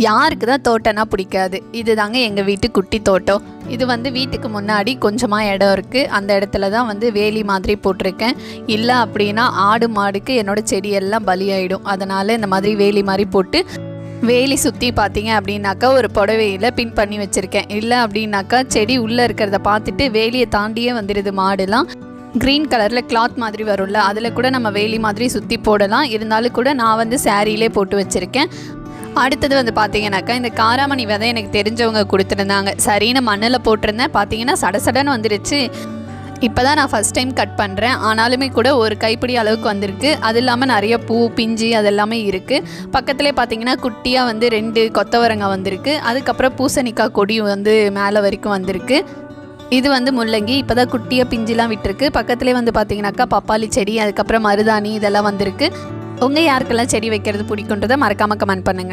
யாருக்கு தான் தோட்டம்னா பிடிக்காது. இது தாங்க எங்கள் வீட்டு குட்டி தோட்டம். இது வந்து வீட்டுக்கு முன்னாடி கொஞ்சமாக இடம் இருக்குது. அந்த இடத்துல தான் வந்து வேலி மாதிரி போட்டிருக்கேன். இல்லை அப்படின்னா ஆடு மாடுக்கு என்னோடய செடியெல்லாம் பலியாயிடும். அதனால் இந்த மாதிரி வேலி மாதிரி போட்டு வேலி சுற்றி பார்த்தீங்க அப்படின்னாக்கா ஒரு புடவையில் பின் பண்ணி வச்சுருக்கேன். இல்லை அப்படின்னாக்கா செடி உள்ளே இருக்கிறத பார்த்துட்டு வேலியை தாண்டியே வந்துடுது மாடுலாம். க்ரீன் கலரில் கிளாத் மாதிரி வரும்ல, அதில் கூட நம்ம வேலி மாதிரி சுற்றி போடலாம். இருந்தாலும் கூட நான் வந்து சாரியிலே போட்டு வச்சுருக்கேன். அடுத்தது வந்து பார்த்தீங்கன்னாக்கா இந்த காராமணி விதை எனக்கு தெரிஞ்சவங்க கொடுத்துருந்தாங்க. சரின்னு மண்ணில் போட்டிருந்தேன். பார்த்தீங்கன்னா சடசடன்னு வந்துருச்சு. இப்போ தான் நான் ஃபஸ்ட் டைம் கட் பண்ணுறேன். ஆனாலுமே கூட ஒரு கைப்பிடி அளவுக்கு வந்திருக்கு. அது இல்லாமல் நிறைய பூ பிஞ்சு அதெல்லாமே இருக்குது. பக்கத்துலேயே பார்த்தீங்கன்னா குட்டியாக வந்து 2 கொத்தவரங்காய் வந்திருக்கு. அதுக்கப்புறம் பூசணிக்காய் கொடி வந்து மேலே வரைக்கும் வந்திருக்கு. இது வந்து முள்ளங்கி இப்போ தான் குட்டியாக பிஞ்சுலாம் விட்டுருக்கு. பக்கத்துலேயே வந்து பார்த்தீங்கன்னாக்கா பப்பாளி செடி, அதுக்கப்புறம் மருதாணி இதெல்லாம் வந்திருக்கு. உங்கள் யாருக்கெல்லாம் செடி வைக்கிறது பிடிக்குன்றதை மறக்காமல் கமெண்ட் பண்ணுங்கள்.